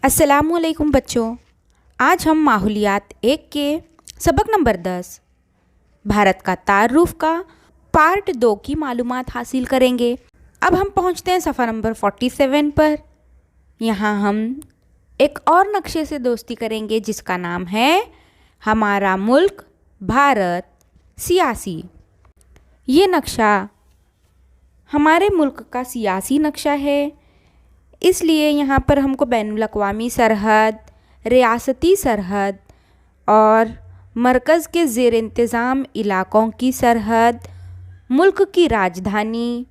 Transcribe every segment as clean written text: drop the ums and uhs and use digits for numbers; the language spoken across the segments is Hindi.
अस्सलामुअलैकुम बच्चों। आज हम माहौलियात 1 के सबक नंबर 10 भारत का तारुफ का पार्ट 2 की मालूमात हासिल करेंगे। अब हम पहुंचते हैं सफ़ा नंबर 47 पर। यहाँ हम एक और नक्शे से दोस्ती करेंगे जिसका नाम है हमारा मुल्क भारत सियासी। ये नक्शा हमारे मुल्क का सियासी नक्शा है, इसलिए यहाँ पर हमको बैनुल-अक़वामी सरहद, रियासती सरहद और मरकज़ के ज़ेर इंतज़ाम इलाक़ों की सरहद, मुल्क की राजधानी,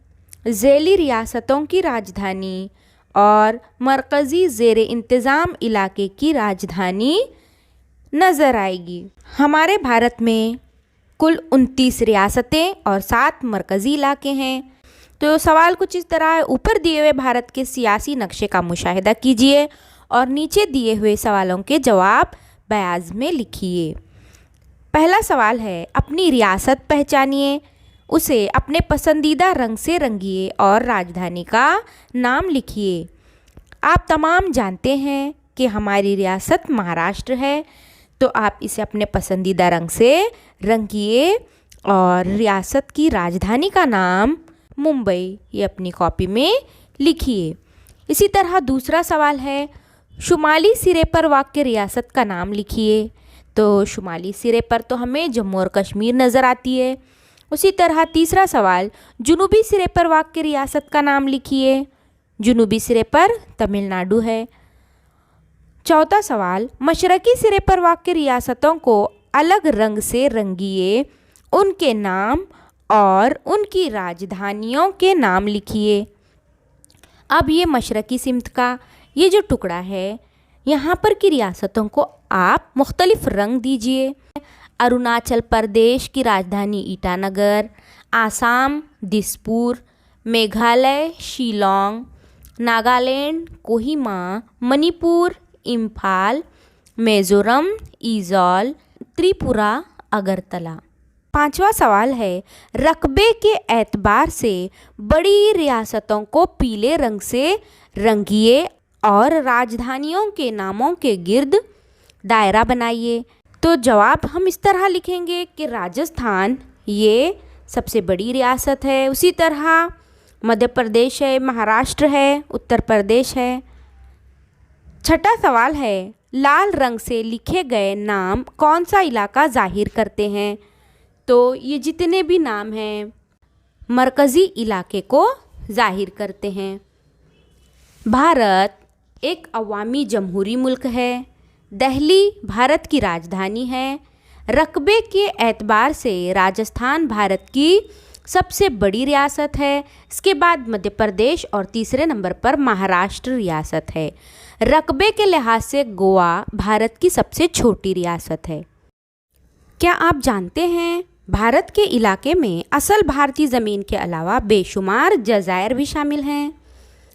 ज़ैली रियासतों की राजधानी और मरकज़ी ज़ेर इंतज़ाम इलाक़े की राजधानी नज़र आएगी। हमारे भारत में कुल 29 रियासतें और 7 मरकज़ी इलाक़े हैं। तो सवाल कुछ इस तरह है, ऊपर दिए हुए भारत के सियासी नक्शे का मुशाहिदा कीजिए और नीचे दिए हुए सवालों के जवाब बयाज़ में लिखिए। पहला सवाल है, अपनी रियासत पहचानिए, उसे अपने पसंदीदा रंग से रंगिए और राजधानी का नाम लिखिए। आप तमाम जानते हैं कि हमारी रियासत महाराष्ट्र है, तो आप इसे अपने पसंदीदा रंग से रंगिए और रियासत की राजधानी का नाम मुंबई ये अपनी कॉपी में लिखिए। इसी तरह दूसरा सवाल है, शुमाली सिरे पर वाक़ रियासत का नाम लिखिए। तो शुमाली सिरे पर तो हमें जम्मू और कश्मीर नज़र आती है। उसी तरह तीसरा सवाल, जुनूबी सिरे पर वाक़ रियासत का नाम लिखिए। जुनूबी सिरे पर तमिलनाडु है। चौथा सवाल, मशरक़ी सिरे पर वाक़ रियासतों को अलग रंग से रंगिए, उनके नाम और उनकी राजधानियों के नाम लिखिए। अब ये मशरक़ी सिमत का ये जो टुकड़ा है, यहाँ पर की रियासतों को आप मुख्तलिफ रंग दीजिए। अरुणाचल प्रदेश की राजधानी ईटानगर, आसाम दिसपुर, मेघालय शिलोंग, नागालैंड कोहिमा, मणिपुर इम्फाल, मिज़ोरम ईज़ॉल, त्रिपुरा अगरतला। पांचवा सवाल है, रकबे के एतबार से बड़ी रियासतों को पीले रंग से रंगिए और राजधानियों के नामों के गिर्द दायरा बनाइए। तो जवाब हम इस तरह लिखेंगे कि राजस्थान ये सबसे बड़ी रियासत है, उसी तरह मध्य प्रदेश है, महाराष्ट्र है, उत्तर प्रदेश है। छठा सवाल है, लाल रंग से लिखे गए नाम कौन सा इलाका जाहिर करते हैं? तो ये जितने भी नाम हैं मरकज़ी इलाके को जाहिर करते हैं। भारत एक अवामी जमहूरी मुल्क है। दिल्ली भारत की राजधानी है। रकबे के एतबार से राजस्थान भारत की सबसे बड़ी रियासत है। इसके बाद मध्य प्रदेश और तीसरे नंबर पर महाराष्ट्र रियासत है। रकबे के लिहाज से गोवा भारत की सबसे छोटी रियासत है। क्या आप जानते हैं भारत के इलाके में असल भारतीय ज़मीन के अलावा बेशुमार जज़ायर भी शामिल हैं,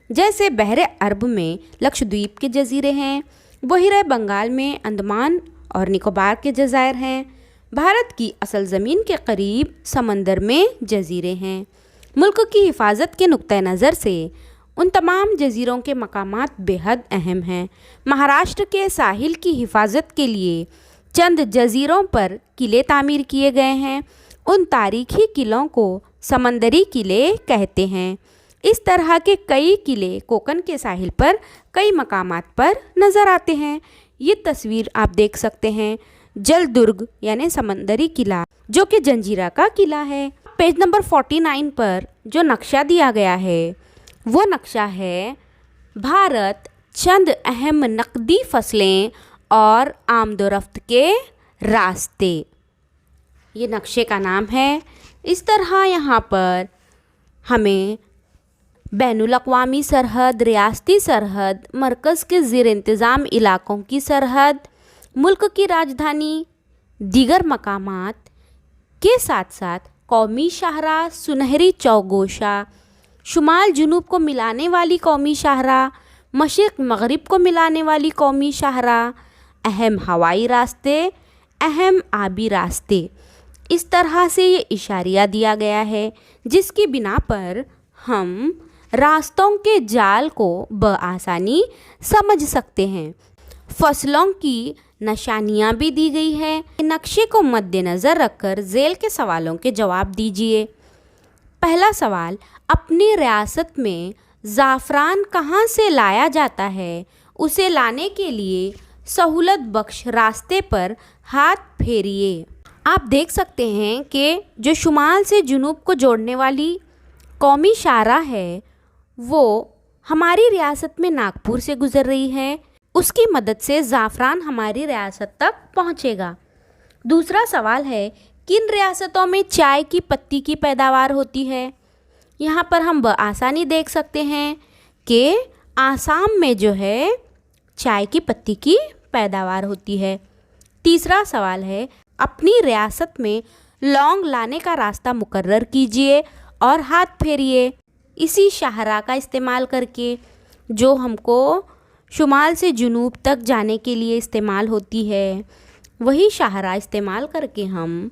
जैसे बहरे अरब में लक्षद्वीप के जज़ीरे हैं, बहिरे बंगाल में अंडमान और निकोबार के जज़ायर हैं। भारत की असल ज़मीन के करीब समंदर में जज़ीरे हैं। मुल्क की हिफाजत के नुक्ते नज़र से उन तमाम जज़ीरों के मकामात बेहद अहम हैं। महाराष्ट्र के साहिल की हिफाजत के लिए चंद जज़ीरों पर किले तामीर किए गए हैं। उन तारीखी किलों को समंदरी किले कहते हैं। इस तरह के कई किले कोकन के साहिल पर कई मकामात पर नज़र आते हैं। ये तस्वीर आप देख सकते हैं, जल दुर्ग यानी समंदरी किला जो कि जंजीरा का किला है। पेज नंबर 49 पर जो नक्शा दिया गया है वो नक्शा है भारत चंद अहम नकदी फसलें और आमदोरफ्त के रास्ते। ये नक्शे का नाम है। इस तरह यहाँ पर हमें बैनुल-अक़वामी सरहद, रियासती सरहद, मरकज़ के ज़ेर इंतज़ाम इलाक़ों की सरहद, मुल्क की राजधानी, दीगर मकामात के साथ साथ कौमी शाहरा, सुनहरी चौगोशा, शुमाल जुनूब को मिलाने वाली कौमी शाहरा, मशरिक़ मग़रिब को मिलाने वाली कौमी शाहरा, अहम हवाई रास्ते, अहम आबी रास्ते, इस तरह से ये इशारिया दिया गया है जिसकी बिना पर हम रास्तों के जाल को बआसानी समझ सकते हैं। फसलों की निशानियाँ भी दी गई है। नक्शे को मद्देनज़र रखकर झेल के सवालों के जवाब दीजिए। पहला सवाल, अपनी रियासत में ज़ाफ़रान कहाँ से लाया जाता है? उसे लाने के लिए सहूलत बख्श रास्ते पर हाथ फेरिए। आप देख सकते हैं कि जो शुमाल से जुनूब को जोड़ने वाली कौमी शाहराह है वो हमारी रियासत में नागपुर से गुज़र रही है। उसकी मदद से ज़ाफ़रान हमारी रियासत तक पहुंचेगा। दूसरा सवाल है, किन रियासतों में चाय की पत्ती की पैदावार होती है? यहाँ पर हम आसानी देख सकते हैं कि आसाम में जो है चाय की पत्ती की पैदावार होती है। तीसरा सवाल है, अपनी रियासत में लौंग लाने का रास्ता मुकर्रर कीजिए और हाथ फेरिए। इसी शाहराह का इस्तेमाल करके जो हमको शुमाल से जुनूब तक जाने के लिए इस्तेमाल होती है, वही शाहराह इस्तेमाल करके हम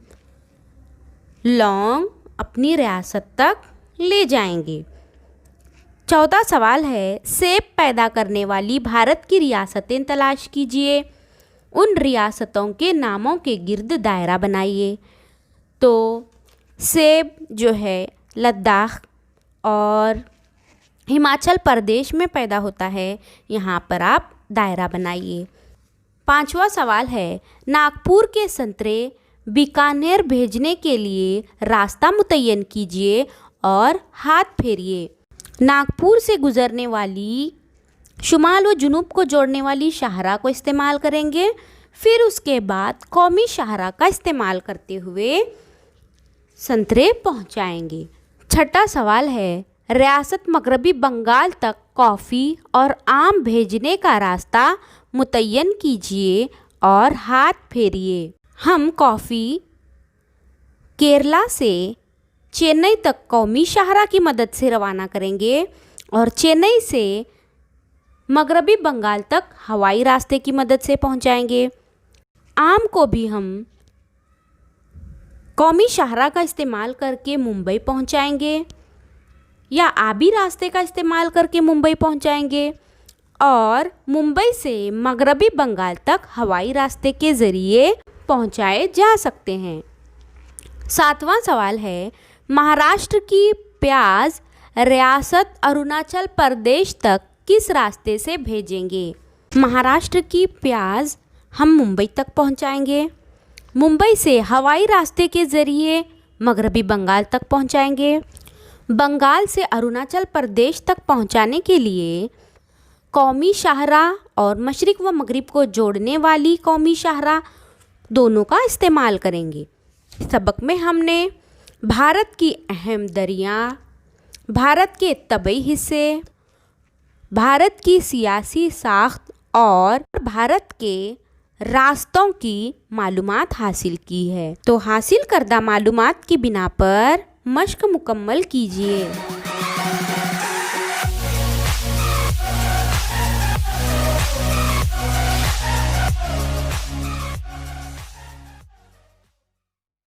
लौंग अपनी रियासत तक ले जाएंगे। चौथा सवाल है, सेब पैदा करने वाली भारत की रियासतें तलाश कीजिए। उन रियासतों के नामों के गिर्द दायरा बनाइए। तो सेब जो है लद्दाख और हिमाचल प्रदेश में पैदा होता है, यहाँ पर आप दायरा बनाइए। पांचवा सवाल है, नागपुर के संतरे बीकानेर भेजने के लिए रास्ता मुतय्यन कीजिए और हाथ फेरिए। नागपुर से गुज़रने वाली शुमाल व जुनूब को जोड़ने वाली शाहराह को इस्तेमाल करेंगे। फिर उसके बाद कौमी शाहराह का इस्तेमाल करते हुए संतरे पहुंचाएंगे। छठा सवाल है, रियासत मगरबी बंगाल तक कॉफ़ी और आम भेजने का रास्ता मुतय्यन कीजिए और हाथ फेरिए। हम कॉफ़ी केरला से चेन्नई तक कौमी शाहराह की मदद से रवाना करेंगे और चेन्नई से मगरबी बंगाल तक हवाई रास्ते की मदद से पहुंचाएंगे। आम को भी हम कौमी शाहराह का इस्तेमाल करके मुंबई पहुंचाएंगे या आबी रास्ते का इस्तेमाल करके मुंबई पहुंचाएंगे और मुंबई से मगरबी बंगाल तक हवाई रास्ते के ज़रिए पहुंचाए जा सकते हैं। सातवां सवाल है, महाराष्ट्र की प्याज रियासत अरुणाचल प्रदेश तक किस रास्ते से भेजेंगे? महाराष्ट्र की प्याज हम मुंबई तक पहुंचाएंगे। मुंबई से हवाई रास्ते के ज़रिए मगरबी बंगाल तक पहुंचाएंगे। बंगाल से अरुणाचल प्रदेश तक पहुंचाने के लिए कौमी शाहराह और मशरिक़ व मगरिब को जोड़ने वाली कौमी शाहराह दोनों का इस्तेमाल करेंगे। सबक में हमने भारत की अहम दरिया, भारत के तबई हिस्से, भारत की सियासी साख्त और भारत के रास्तों की मालूमात हासिल की है। तो हासिल करदा मालूमात की बिना पर मश्क मुकम्मल कीजिए।